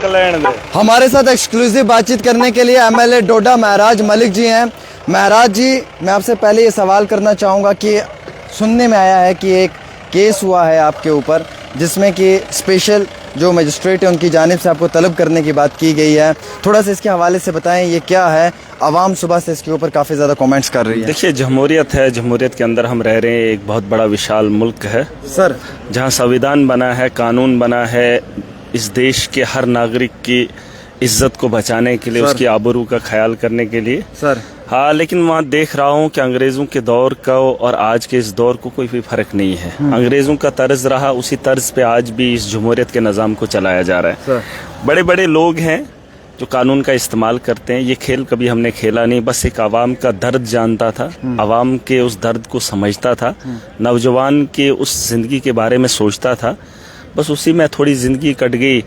हमारे साथ एक्सक्लूसिव बातचीत करने के लिए एमएलए डोडा महराज मलिक जी हैं। महराज जी, मैं आपसे पहले ये सवाल करना चाहूँगा कि सुनने में आया है कि एक केस हुआ है आपके ऊपर, जिसमें कि स्पेशल जो मजिस्ट्रेट है उनकी जानिब से आपको तलब करने की बात की गई है। थोड़ा सा इसके हवाले से बताएं, ये क्या है? आवाम सुबह से इसके ऊपर काफ़ी ज़्यादा कमेंट्स कर रही है। देखिए, जमहूरियत है, जमहूरियत के अंदर हम रह रहे हैं। एक बहुत बड़ा विशाल मुल्क है सर, जहाँ संविधान बना है, कानून बना है इस देश के हर नागरिक की इज्जत को बचाने के लिए, उसकी आबरू का ख्याल करने के लिए सर। हाँ, लेकिन वहाँ देख रहा हूँ कि अंग्रेज़ों के दौर का और आज के इस दौर को कोई भी फ़र्क नहीं है। अंग्रेज़ों का तर्ज रहा, उसी तर्ज पे आज भी इस जमहूरियत के निज़ाम को चलाया जा रहा है। बड़े बड़े लोग हैं जो कानून का इस्तेमाल करते हैं। ये खेल कभी हमने खेला नहीं, बस एक आवाम का दर्द जानता था, आवाम के उस दर्द को समझता था, नौजवान के उस ज़िंदगी के बारे में सोचता था। बस उसी में थोड़ी ज़िंदगी कट गई,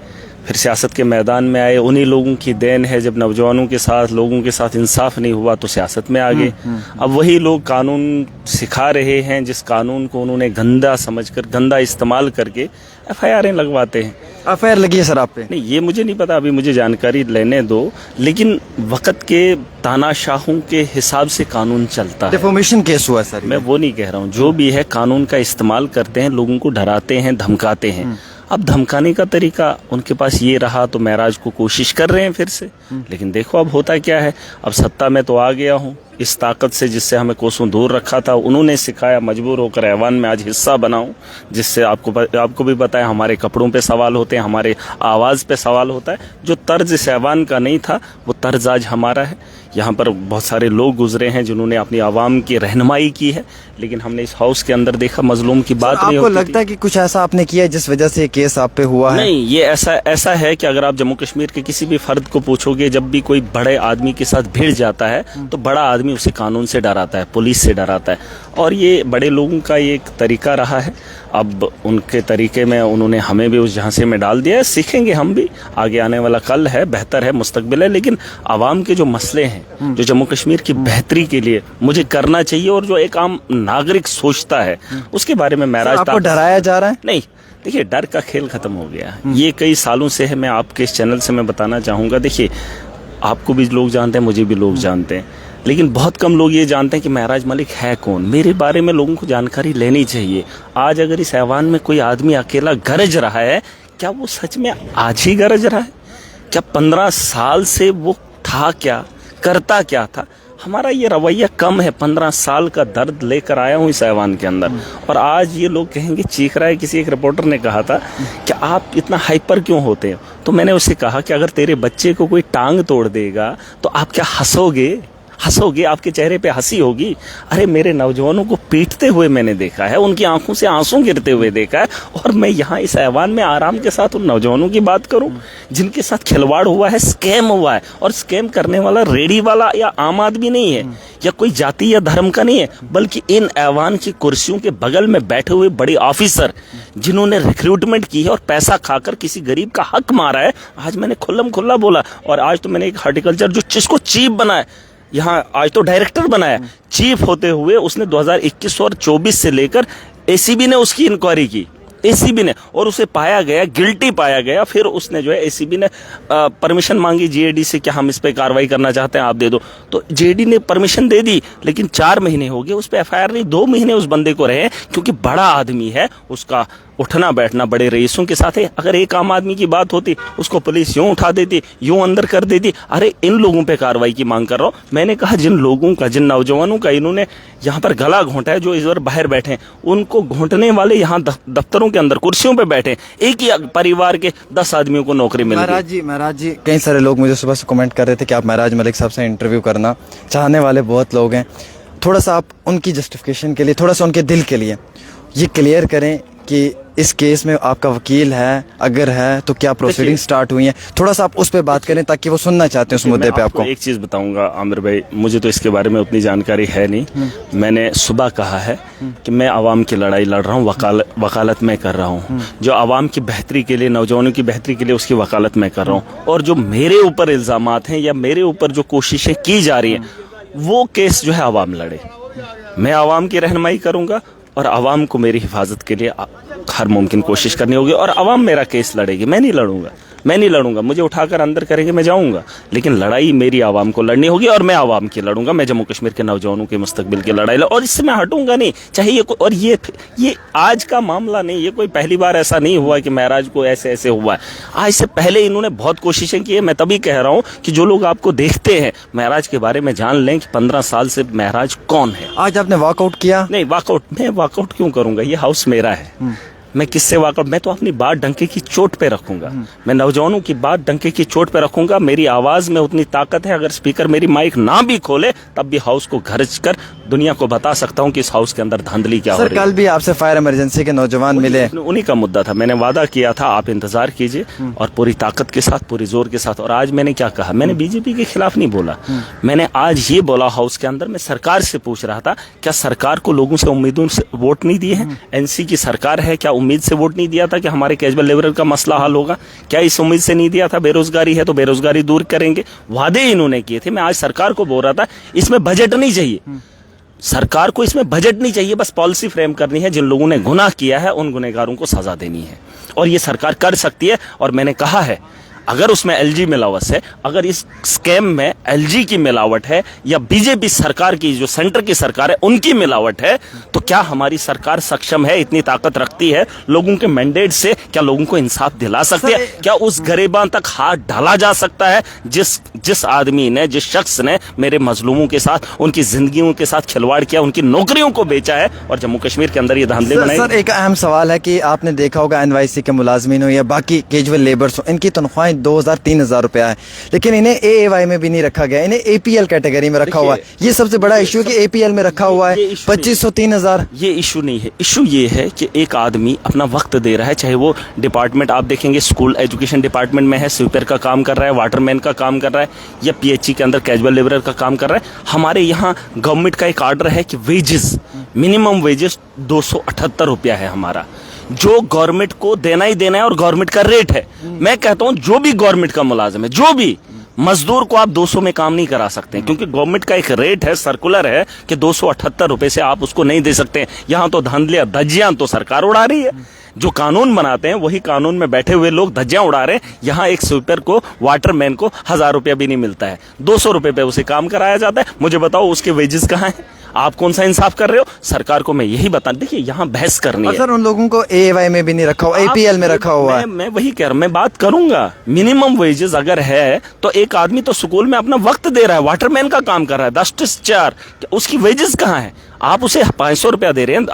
फिर सियासत के मैदान में आए। उन्हीं लोगों की देन है, जब नौजवानों के साथ, लोगों के साथ इंसाफ नहीं हुआ तो सियासत में आ गए। अब वही लोग कानून सिखा रहे हैं, जिस कानून को उन्होंने गंदा समझकर, गंदा इस्तेमाल करके एफआईआर लगवाते हैं। एफआईआर लगी है सर आप पे? नहीं, ये मुझे नहीं पता, अभी मुझे जानकारी लेने दो। लेकिन वक्त के तानाशाहों के हिसाब से कानून चलता है। डिफॉर्मेशन केस हुआ सर? मैं वो नहीं कह रहा हूँ, जो भी है कानून का इस्तेमाल करते हैं, लोगों को डराते हैं, धमकाते हैं। अब धमकाने का तरीका उनके पास ये रहा तो महराज को कोशिश कर रहे हैं फिर से। लेकिन देखो अब होता क्या है। अब सत्ता में तो आ गया हूँ, इस ताकत से जिससे हमें कोसों दूर रखा था उन्होंने सिखाया, मजबूर होकर ऐवान में आज हिस्सा बनाऊं, जिससे आपको भी पता है हमारे कपड़ों पे सवाल होते हैं, हमारे आवाज़ पे सवाल होता है। जो तर्ज इस ऐवान का नहीं था वो तर्ज आज हमारा है। यहाँ पर बहुत सारे लोग गुजरे हैं जिन्होंने अपनी आवाम की रहनुमाई की है, लेकिन हमने इस हाउस के अंदर देखा मजलूम की बात नहीं होती। आपको लगता है कि कुछ ऐसा आपने किया है जिस वजह से ये केस आप पे हुआ है? नहीं, ये ऐसा है कि अगर आप जम्मू कश्मीर के किसी भी फर्द को पूछोगे, जब भी कोई बड़े आदमी के साथ भिड़ जाता है तो बड़ा आदमी उसे कानून से डराता है, पुलिस से डराता है। और ये बड़े लोगों का ये एक तरीका रहा है। अब उनके तरीके में उन्होंने हमें भी उस झांसे में डाल दिया है। सीखेंगे हम भी, आगे आने वाला कल है, बेहतर है, मुस्तकबिल है। लेकिन आवाम के जो मसले हैं, जो जम्मू कश्मीर की बेहतरी के लिए मुझे करना चाहिए और जो एक आम नागरिक सोचता है, उसके बारे में महराज आपको डराया जा रहा है? नहीं, देखिए, डर का खेल खत्म हो गया है। ये कई सालों से है। मैं आपके इस चैनल से मैं बताना चाहूँगा, देखिए, आपको भी लोग जानते हैं, मुझे भी लोग जानते हैं, लेकिन बहुत कम लोग ये जानते हैं कि महराज मलिक है कौन। मेरे बारे में लोगों को जानकारी लेनी चाहिए। आज अगर इस ऐवान में कोई आदमी अकेला गरज रहा है, क्या वो सच में आज ही गरज रहा है? क्या 15 साल से वो था क्या, करता क्या था? हमारा ये रवैया कम है। 15 साल का दर्द लेकर आया हूँ इस ऐवान के अंदर, और आज ये लोग कहेंगे चीख रहा है। किसी एक रिपोर्टर ने कहा था कि आप इतना हाइपर क्यों होते हो, तो मैंने उससे कहा कि अगर तेरे बच्चे को कोई टांग तोड़ देगा तो आप क्या हंसोगे? आपके चेहरे पे हंसी होगी? अरे, मेरे नौजवानों को पीटते हुए मैंने देखा है, उनकी आंखों से आंसू गिरते हुए देखा है, और मैं यहाँ इस ऐवान में आराम के साथ उन नौजवानों की बात करूं जिनके साथ खिलवाड़ हुआ है, स्कैम हुआ है। और स्कैम करने वाला रेडी वाला या आम आदमी नहीं है, या कोई जाति या धर्म का नहीं है, बल्कि इन ऐवान की कुर्सियों के बगल में बैठे हुए बड़े ऑफिसर जिन्होंने रिक्रूटमेंट की है और पैसा खाकर किसी गरीब का हक मारा है। आज मैंने खुल्लम खुल्ला बोला। और आज तो मैंने एक हॉर्टिकल्चर जो जिसको चीफ बनाया, यहाँ आज तो डायरेक्टर बनाया, चीफ होते हुए उसने 2021 और 24 से लेकर एसीबी ने उसकी इंक्वायरी की, एसीबी ने, और उसे पाया गया, गिल्टी पाया गया। फिर उसने जो है एसीबी ने परमिशन मांगी जेडी से कि हम इस पे कार्रवाई करना चाहते हैं, आप दे दो। तो जेडी ने परमिशन दे दी, लेकिन 4 महीने हो गए उस पे एफआईआर नहीं। 2 महीने उस बंदे को रहे, क्योंकि बड़ा आदमी है, उसका उठना बैठना बड़े रईसों के साथ है। अगर एक आम आदमी की बात होती, उसको पुलिस यूं उठा देती, यूं अंदर कर देती। अरे, इन लोगों पे कार्रवाई की मांग कर रहा हूं। मैंने कहा जिन लोगों का, जिन नौजवानों का इन्होंने यहाँ पर गला घोंटा है, जो इस बार बाहर बैठे हैं, उनको घोंटने वाले यहाँ दफ्तरों के अंदर कुर्सियों पे बैठे, एक ही परिवार के 10 आदमियों को नौकरी मिल गई। महराज जी, कई सारे लोग मुझे सुबह से कमेंट कर रहे थे कि आप महराज मलिक साहब से इंटरव्यू करना चाहने वाले बहुत लोग हैं। थोड़ा सा आप उनकी जस्टिफिकेशन के लिए, थोड़ा सा उनके दिल के लिए ये क्लियर करें कि इस केस में आपका वकील है, अगर है तो क्या प्रोसीडिंग स्टार्ट हुई है? थोड़ा सा आप उस पे बात करें ताकि वो सुनना चाहते हैं उस मुद्दे पे। आपको एक चीज़ बताऊंगा आमिर भाई, मुझे तो इसके बारे में उतनी जानकारी है नहीं। मैंने सुबह कहा है कि मैं आवाम की लड़ाई लड़ रहा हूँ, वकालत मैं कर रहा हूँ। जो आवाम की बेहतरी के लिए, नौजवानों की बेहतरी के लिए, उसकी वकालत मैं कर रहा हूँ। और जो मेरे ऊपर इल्ज़ामात हैं या मेरे ऊपर जो कोशिशें की जा रही हैं, वो केस जो है आवाम लड़े। मैं आवाम की रहनुमाई करूँगा और आवाम को मेरी हिफाजत के लिए हर मुमकिन कोशिश करनी होगी, और आवाम मेरा केस लड़ेगी, मैं नहीं लड़ूंगा। मैं नहीं लड़ूंगा, मुझे उठाकर अंदर करेंगे मैं जाऊंगा, लेकिन लड़ाई मेरी आवाम को लड़नी होगी और मैं आवाम की लड़ूंगा। मैं जम्मू कश्मीर के नौजवानों के मुस्तकबिल की लड़ाई और इससे मैं हटूंगा नहीं, चाहे ये और ये आज का मामला नहीं, ये कोई पहली बार ऐसा नहीं हुआ कि महराज को ऐसे ऐसे हुआ है। आज से पहले इन्होंने बहुत कोशिशें की है। मैं तभी कह रहा हूं कि जो लोग आपको देखते हैं महराज के बारे में जान लें कि 15 साल से महराज कौन है। आज आपने वॉकआउट किया? नहीं, मैं वॉकआउट क्यों करूंगा, ये हाउस मेरा है। मैं किससे वॉकआउट, मैं तो अपनी बात डंके की चोट पे रखूंगा। मैं नौजवानों की बात डंके की चोट पे रखूंगा। मेरी आवाज में उतनी ताकत है, अगर स्पीकर मेरी माइक ना भी खोले तब भी हाउस को खर्च कर दुनिया को बता सकता हूं कि इस हाउस के अंदर धांधली क्या हो रही है। कल भी आपसे फायर इमरजेंसी के नौजवान मिले, उन्हीं का मुद्दा था। मैंने वादा किया था आप इंतजार कीजिए और पूरी ताकत के साथ, पूरी जोर के साथ। और आज मैंने क्या कहा, मैंने बीजेपी के खिलाफ नहीं बोला, मैंने आज ये बोला हाउस के अंदर, मैं सरकार से पूछ रहा था क्या सरकार को लोगों से उम्मीदों से वोट नहीं दिए हैं? एनसी की सरकार है, क्या उम्मीद से वोट नहीं दिया था कि हमारे कैजुअल लेबर का मसला हल होगा? क्या इस उम्मीद से नहीं दिया था? बेरोजगारी है तो बेरोजगारी दूर करेंगे, वादे इन्होंने किए थे। मैं आज सरकार को बोल रहा था इसमें बजट नहीं चाहिए, सरकार को इसमें बजट नहीं चाहिए, बस पॉलिसी फ्रेम करनी है। जिन लोगों ने गुनाह किया है उन गुनहगारों को सजा देनी है और ये सरकार कर सकती है। और मैंने कहा है अगर उसमें एलजी मिलावट है, अगर इस स्कैम में एलजी की मिलावट है या बीजेपी सरकार की जो सेंटर की सरकार है उनकी मिलावट है, तो क्या हमारी सरकार सक्षम है, इतनी ताकत रखती है लोगों के मैंडेट से, क्या लोगों को इंसाफ दिला सकती है? क्या उस गरीबान तक हाथ डाला जा सकता है जिस आदमी ने, जिस शख्स ने मेरे मजलूमों के साथ, उनकी जिंदगियों के साथ खिलवाड़ किया, उनकी नौकरियों को बेचा है और जम्मू कश्मीर के अंदर ये धांधले बनाए? सर एक अहम सवाल है कि आपने देखा होगा एनवाईसी के मुलाजमीन हो या बाकी कैजुअल लेबर्स हो, इनकी तनख्वाहें 2000-3000 रुपया है, लेकिन इन्हें एएवाई में भी नहीं रखा गया, इन्हें एपीएल कैटेगरी में रखा हुआ है। ये सबसे बड़ा इशू है कि एपीएल में रखा हुआ है 2500-3000। ये इशू नहीं है, इशू ये है कि एक आदमी अपना वक्त दे रहा है, चाहे वो डिपार्टमेंट आप देखेंगे स्कूल एजुकेशन डिपार्टमेंट में है, स्वीपर का काम कर रहा है, वाटरमैन का काम कर रहा है या पीएचई के अंदर कैजुअल लेबरर का काम कर रहा है। हमारे यहाँ गवर्नमेंट का एक ऑर्डर है कि वेजेस, मिनिमम वेजेस 278 रुपया है हमारा, जो गवर्नमेंट को देना ही देना है और गवर्नमेंट का रेट है। मैं कहता हूं जो भी गवर्नमेंट का मुलाजिम है, जो भी मजदूर को आप 200 में काम नहीं करा सकते, क्योंकि गवर्नमेंट का एक रेट है, सर्कुलर है कि 278 रुपए से आप उसको नहीं दे सकते। यहां तो धांधलियां धज्जियां तो सरकार उड़ा रही है, जो कानून बनाते हैं वही कानून में बैठे हुए लोग धज्जियां उड़ा रहे हैं। यहाँ एक स्वीपर को, वाटरमैन को 1000 रुपया भी नहीं मिलता है, 200 रुपए पे उसे काम कराया जाता है। मुझे बताओ उसके वेजेस कहाँ हैं? आप कौन सा इंसाफ कर रहे हो? सरकार को मैं यही बता, देखिए यहाँ बहस करनी है। सर उन लोगों को एएवाई में भी नहीं रखा हुआ, एपीएल में रखा हुआ है। मैं वही कह रहा हूँ, मैं बात करूंगा। मिनिमम वेजेस अगर है तो एक आदमी तो स्कूल में अपना वक्त दे रहा है, वाटरमैन का काम कर रहा है 10 से 4, उसकी वेजेस कहाँ है? आप उसे 500 रुपया दे रहे हैं,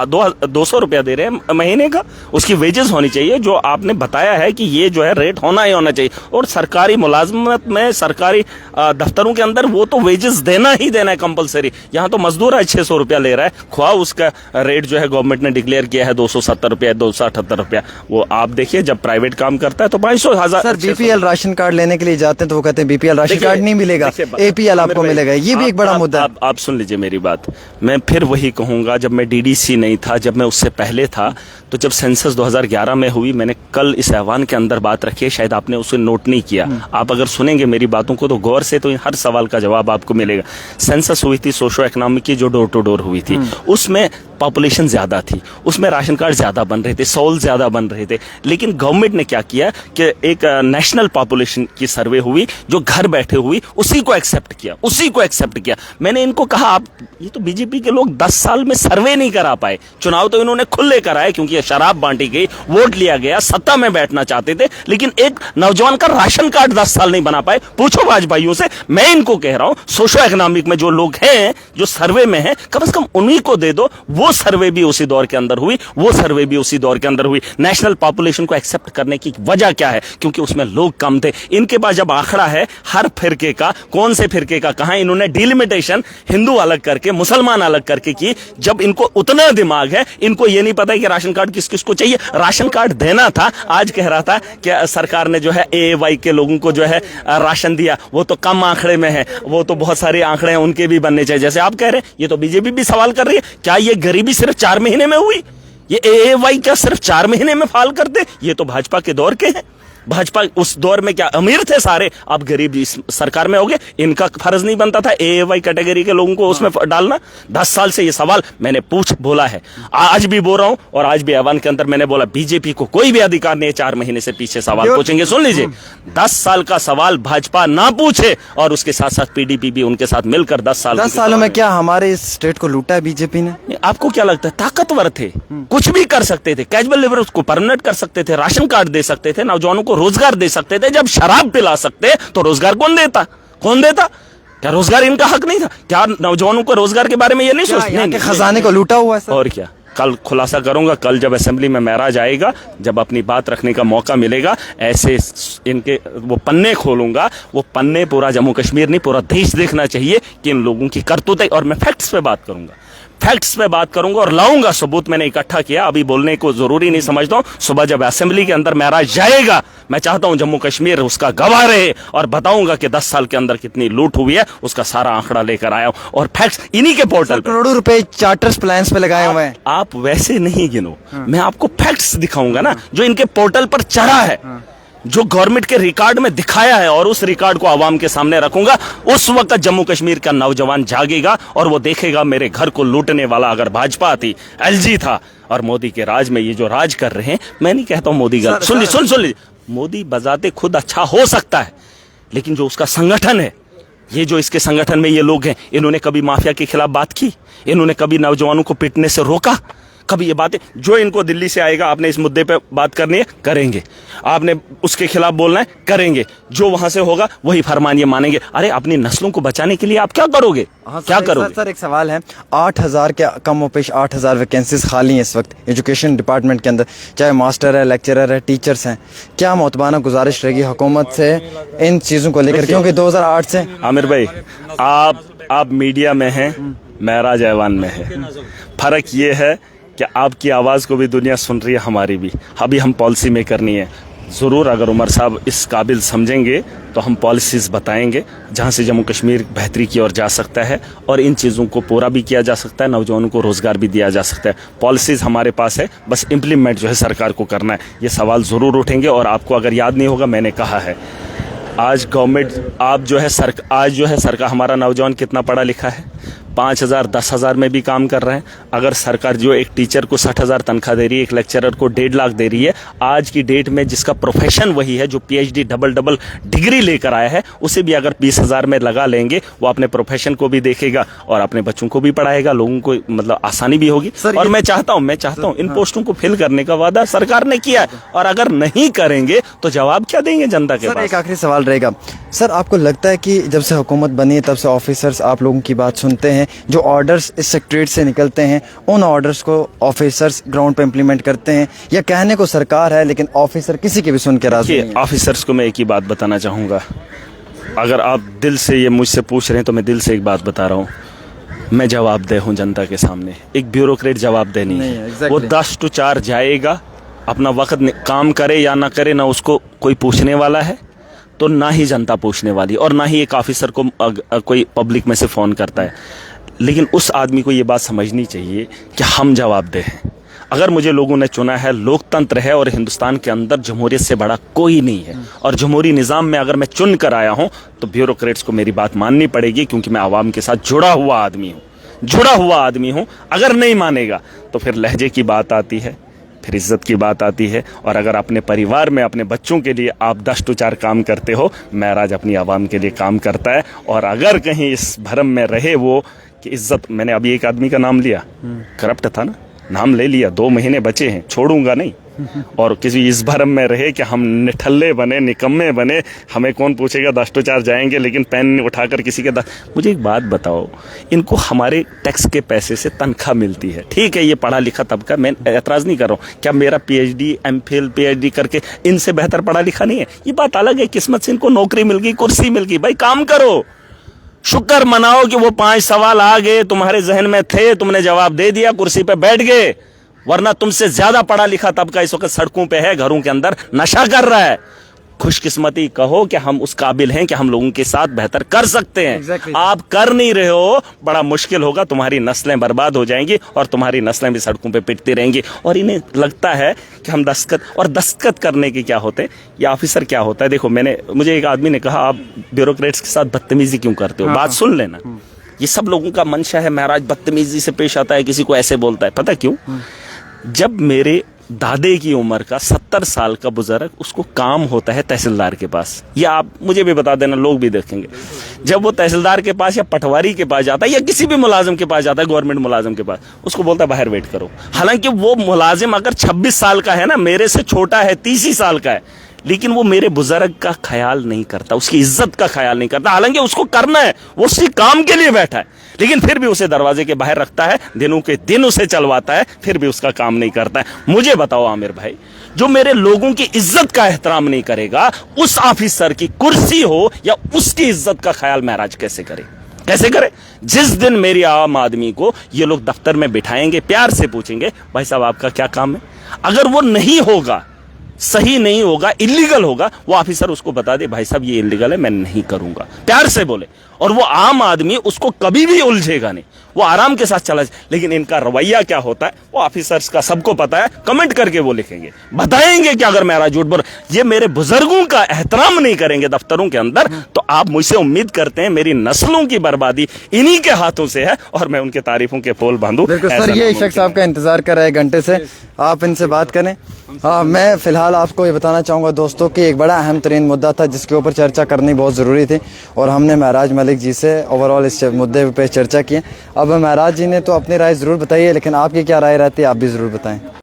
200 रुपया दे रहे हैं महीने का, उसकी वेजेस होनी चाहिए जो आपने बताया है कि ये जो है रेट होना ही होना चाहिए। और सरकारी मुलाजमत में, सरकारी दफ्तरों के अंदर वो तो वेजेस देना ही देना है कंपलसरी। यहाँ तो मजदूर आज 600 रुपया ले रहा है, ख्वाह उसका रेट जो है गवर्नमेंट ने डिक्लेयर किया है 270 रुपया, 278 रुपया, वो आप देखिए जब प्राइवेट काम करता है तो 500 1000। सर बीपीएल राशन कार्ड लेने के लिए जाते हैं तो वो कहते हैं बीपीएल राशन कार्ड नहीं मिलेगा, एपीएल आपको मिलेगा। ये भी एक बड़ा मुद्दा है। आप सुन लीजिए मेरी बात, मैं फिर वही कहूंगा, जब मैं डीडीसी नहीं था, जब मैं उससे पहले था, तो जब सेंसस 2011 में हुई, मैंने कल इस ऐवान के अंदर बात रखी है, शायद आपने उसे नोट नहीं किया। आप अगर सुनेंगे मेरी बातों को तो गौर से, तो हर सवाल का जवाब आपको मिलेगा। सेंसस हुई थी सोशो इकोनॉमिक की, जो डोर टू डोर हुई थी, उसमें पॉपुलेशन ज्यादा थी, उसमें राशन कार्ड ज्यादा बन रहे थे, सॉल ज्यादा बन रहे थे, लेकिन गवर्नमेंट ने क्या किया कि एक नेशनल पॉपुलेशन की सर्वे हुई जो घर बैठे हुई, उसी को एक्सेप्ट किया। मैंने इनको कहा आप, ये तो बीजेपी के लोग 10 साल में सर्वे नहीं करा पाए, चुनाव तो इन्होंने खुले कराए क्योंकि शराब बांटी गई, वोट लिया गया, सत्ता में बैठना चाहते थे, लेकिन एक नौजवान का राशन कार्ड 10 साल नहीं बना पाए। पूछो भाजपाइयों से, मैं इनको कह रहा हूं सोशो इकोनॉमिक में जो लोग हैं, जो सर्वे में हैं, कम से कम उन्हीं को दे दो। वो सर्वे भी उसी दौर के अंदर हुई, नेशनल पॉपुलेशन को एक्सेप्ट करने की वजह क्या है? क्योंकि उसमें लोग कम थे। इनके पास जब आंकड़ा है हर फिरके का, कौन से फिरके का कहां, इन्होंने डिलिमिटेशन हिंदू अलग करके, मुसलमान अलग करके की। जब इनको उतना दिमाग है, इनको ये नहीं पता है कि राशन कार्ड किस किस को चाहिए। राशन कार्ड देना था, आज कह रहा था कि सरकार ने जो है एएवाई के लोगों को जो है राशन दिया, वो तो कम आंकड़े में है, वो तो बहुत सारे आंकड़े हैं, उनके भी बनने चाहिए। जैसे आप कह रहे हैं, ये तो बीजेपी भी सवाल कर रही है, क्या ये गरीबी सिर्फ 4 महीने में हुई? ये एएवाई क्या सिर्फ 4 महीने में फाल कर दे? ये तो भाजपा के दौर के हैं। भाजपा उस दौर में क्या अमीर थे सारे, अब गरीब इस सरकार में हो गए। इनका फर्ज नहीं बनता था AAY कैटेगरी के लोगों को उसमें डालना? 10 साल से ये सवाल मैंने बोला है, आज भी बोल रहा हूं, और आज भी ऐवान के अंदर मैंने बोला बीजेपी को कोई भी अधिकार नहीं है 4 महीने से पीछे सवाल पूछेंगे। सुन लीजिए, 10 साल का सवाल भाजपा ना पूछे और उसके साथ साथ PDP भी उनके साथ मिलकर 10 सालों में क्या हमारे इस स्टेट को लूटा है बीजेपी ने? आपको क्या लगता है? ताकतवर थे, कुछ भी कर सकते थे, कैजुअल लेबर उसको परमानेंट कर सकते थे, राशन कार्ड दे सकते थे, नौजवानों को रोजगार दे सकते थे। जब शराब पिला सकते तो रोजगार कौन देता? क्या रोजगार इनका हक नहीं था? क्या नौजवानों को रोजगार के बारे में ये नहीं सोचते? खजाने को लूटा हुआ है। और क्या, कल खुलासा करूंगा, कल जब असेंबली में महराज आएगा, जब अपनी बात रखने का मौका मिलेगा, ऐसे इनके वो पन्ने खोलूंगा। वो पन्ने पूरा जम्मू कश्मीर नहीं, पूरा देश देखना चाहिए कि इन लोगों की करतूतें। और मैं फैक्ट्स पे बात करूंगा, और लाऊंगा सबूत। मैंने इकट्ठा किया, अभी बोलने को जरूरी नहीं समझता हूं। सुबह जब असेंबली के अंदर महराज जाएगा, मैं चाहता हूं जम्मू कश्मीर उसका गवाह रहे, और बताऊंगा कि 10 साल के अंदर कितनी लूट हुई है, उसका सारा आंकड़ा लेकर आया हूं। और फैक्ट्स इन्हीं के पोर्टल पर करोड़ों रुपए चार्टर्स प्लान्स पे लगाए हुए हैं। आप वैसे नहीं गिनो, मैं आपको फैक्ट्स दिखाऊंगा ना, जो इनके पोर्टल पर चढ़ा है, जो गवर्नमेंट के रिकॉर्ड में दिखाया है, और उस रिकॉर्ड को आवाम के सामने रखूंगा। उस वक्त जम्मू कश्मीर का नौजवान जागेगा और वो देखेगा मेरे घर को लूटने वाला अगर भाजपा थी, LG था, और मोदी के राज में ये जो राज कर रहे हैं। मैं नहीं कहता हूं मोदी गलत, सुन लीजिए, मोदी बजाते खुद अच्छा हो सकता है, लेकिन जो उसका संगठन है, ये जो इसके संगठन में ये लोग हैं, इन्होंने कभी माफिया के खिलाफ बात की? इन्होंने कभी नौजवानों को पिटने से रोका? कभी ये बातें, जो इनको दिल्ली से आएगा, आपने इस मुद्दे पे बात करनी है, करेंगे। आपने उसके खिलाफ बोलना है, करेंगे। जो वहां से होगा वही फरमान ये मानेंगे। अरे अपनी नस्लों को बचाने के लिए आप क्या करोगे? क्या करोगे? सर एक सवाल है, 8000 के कम पेश 8000 वैकेंसीज खाली हैं इस वक्त एजुकेशन डिपार्टमेंट के अंदर, चाहे मास्टर है, लेक्चरर है, टीचर्स हैं। क्या मोतबाना गुजारिश रहेगी हुकूमत से इन चीज़ों को लेकर, क्योंकि 2008 से? आमिर भाई, आप मीडिया में हैं, महराज ऐवान में है। फर्क ये है कि आपकी आवाज़ को भी दुनिया सुन रही है, हमारी भी। अभी हम पॉलिसी में करनी है ज़रूर। अगर उमर साहब इस काबिल समझेंगे तो हम पॉलिसीज़ बताएंगे जहां से जम्मू कश्मीर बेहतरी की ओर जा सकता है, और इन चीज़ों को पूरा भी किया जा सकता है, नौजवानों को रोज़गार भी दिया जा सकता है। पॉलिसीज़ हमारे पास है, बस इम्प्लीमेंट जो है सरकार को करना है। ये सवाल ज़रूर उठेंगे। और आपको अगर याद नहीं होगा, मैंने कहा है, आज गवर्नमेंट आज जो है सरकार, हमारा नौजवान कितना पढ़ा लिखा है? 5000 10,000 में भी काम कर रहे हैं। अगर सरकार जो एक टीचर को 60,000 तनख्वाह दे रही है, एक लेक्चरर को 1.5 लाख दे रही है, आज की डेट में जिसका प्रोफेशन वही है, जो PhD डबल डिग्री लेकर आया है, उसे भी अगर 20,000 में लगा लेंगे, वो अपने प्रोफेशन को भी देखेगा और अपने बच्चों को भी पढ़ाएगा, लोगों को मतलब आसानी भी होगी। और मैं चाहता हूं इन पोस्टों को फिल करने का वादा सरकार ने किया है, और अगर नहीं करेंगे तो जवाब क्या देंगे जनता के पास? एक आखिरी सवाल रहेगा सर, आपको लगता है कि जब से हुकूमत बनी है तब से ऑफिसर्स आप लोगों की बात सुनते हैं, जो ऑर्डर्स इस सेक्रेटरीट से निकलते हैं उन ऑर्डर्स को ऑफिसर्स ग्राउंड पे इम्प्लीमेंट करते हैं, या कहने को सरकार है लेकिन ऑफिसर किसी के भी सुन के राजी नहीं है? ऑफिसर्स को मैं एक ही बात बताना चाहूँगा, अगर आप दिल से ये मुझसे पूछ रहे हैं तो मैं दिल से एक बात बता रहा हूँ, मैं जवाबदेह हूँ जनता के सामने। एक ब्यूरोक्रेट जवाबदेह नहीं है। वो 10 to 4 जाएगा, अपना वक्त काम करे या ना करे, ना उसको कोई पूछने वाला है, तो ना ही जनता पूछने वाली, और ना ही एक ऑफिसर को कोई पब्लिक में से फ़ोन करता है। लेकिन उस आदमी को ये बात समझनी चाहिए कि हम जवाबदेह हैं। अगर मुझे लोगों ने चुना है, लोकतंत्र है, और हिंदुस्तान के अंदर जमहूरियत से बड़ा कोई नहीं है, और जमहूरी निज़ाम में अगर मैं चुन कर आया हूँ तो ब्यूरोक्रेट्स को मेरी बात माननी पड़ेगी, क्योंकि मैं आवाम के साथ जुड़ा हुआ आदमी हूँ। अगर नहीं मानेगा तो फिर लहजे की बात आती है, फिर इज्जत की बात आती है। और अगर अपने परिवार में अपने बच्चों के लिए आप 10 to 4 काम करते हो, महराज अपनी आवाम के लिए काम करता है। और अगर कहीं इस भरम में रहे वो कि इज्जत, मैंने अभी एक आदमी का नाम लिया, करप्ट था ना, नाम ले लिया, 2 महीने बचे हैं, छोड़ूंगा नहीं। और किसी इस भरम में रहे कि हम निठल्ले बने, निकम्मे बने, हमें कौन पूछेगा, 10 to 4 जाएंगे, लेकिन पेन उठाकर किसी के मुझे एक बात बताओ, इनको हमारे टैक्स के पैसे से तनख्वाह मिलती है, ठीक है, ये पढ़ा लिखा तबका, मैं एतराज़ नहीं कर रहा हूँ, क्या मेरा PhD MPhil PhD करके इनसे बेहतर पढ़ा लिखा नहीं है? ये बात अलग है, किस्मत से इनको नौकरी मिल गई, कुर्सी मिल गई, भाई काम करो, शुक्र मनाओ कि वो 5 सवाल आ गए, तुम्हारे जहन में थे, तुमने जवाब दे दिया, कुर्सी पे बैठ गए। वरना तुमसे ज्यादा पढ़ा लिखा तबका इस वक्त सड़कों पे है, घरों के अंदर नशा कर रहा है, खुशकिस्मती कहो कि हम उस काबिल हैं कि हम लोगों के साथ बेहतर कर सकते हैं। Exactly. आप कर नहीं रहे हो, बड़ा मुश्किल होगा, तुम्हारी नस्लें बर्बाद हो जाएंगी और तुम्हारी नस्लें भी सड़कों पे पिटती रहेंगी। और इन्हें लगता है कि हम दस्तखत करने के क्या होते हैं, ये ऑफिसर क्या होता है। देखो, मुझे एक आदमी ने कहा, आप ब्यूरोक्रेट्स के साथ बदतमीजी क्यों करते हो? बात सुन लेना, ये सब लोगों का मंशा है, महराज बदतमीजी से पेश आता है, किसी को ऐसे बोलता है। पता क्यों? जब मेरे दादे की उम्र का 70 साल का बुजुर्ग, उसको काम होता है तहसीलदार के पास, या आप मुझे भी बता देना, लोग भी देखेंगे, जब वो तहसीलदार के पास या पटवारी के पास जाता है या किसी भी मुलाजिम के पास जाता है, गवर्नमेंट मुलाजिम के पास, उसको बोलता है बाहर वेट करो। हालांकि वो मुलाजिम अगर 26 साल का है ना, मेरे से छोटा है, 30 ही साल का है, लेकिन वो मेरे बुजुर्ग का ख्याल नहीं करता, उसकी इज्जत का ख्याल नहीं करता। हालांकि उसको करना है, वो उसी काम के लिए बैठा है, लेकिन फिर भी उसे दरवाजे के बाहर रखता है, दिनों के दिन उसे चलवाता है, फिर भी उसका काम नहीं करता है। मुझे बताओ आमिर भाई, जो मेरे लोगों की इज्जत का एहतराम नहीं करेगा, उस ऑफिसर की कुर्सी हो या उसकी इज्जत का ख्याल महराज कैसे करे? कैसे करे? जिस दिन मेरी आम आदमी को ये लोग दफ्तर में बिठाएंगे, प्यार से पूछेंगे, भाई साहब आपका क्या काम है, अगर वो नहीं होगा, सही नहीं होगा, इलीगल होगा, वो ऑफिसर उसको बता दे, भाई साहब ये इलीगल है, मैं नहीं करूंगा, प्यार से बोले, और वो आम आदमी उसको कभी भी उलझेगा नहीं, वो आराम के साथ चला जाए। लेकिन इनका रवैया क्या होता है, वो ऑफिसर्स का सबको पता है, कमेंट करके वो लिखेंगे, बताएंगे कि अगर मेरा झूठ बोल, ये मेरे बुजुर्गों का एहतराम नहीं करेंगे दफ्तरों के अंदर, तो आप मुझसे उम्मीद करते हैं मेरी नस्लों की बर्बादी इन्हीं के हाथों से है, और मैं उनके तारीफों के फूल बांधू। बिल्कुल सर, ये शख्स आपका इंतजार कर रहे हैं घंटे से, आप इनसे बात करें। हाँ, मैं फिलहाल आपको ये बताना चाहूँगा दोस्तों कि एक बड़ा अहम तरीन मुद्दा था जिसके ऊपर चर्चा करनी बहुत ज़रूरी थी, और हमने महराज मलिक जी से ओवरऑल इस मुद्दे पे चर्चा की। अब महराज जी ने तो अपनी राय ज़रूर बताई है, लेकिन आपकी क्या राय रहती है, आप भी ज़रूर बताएं।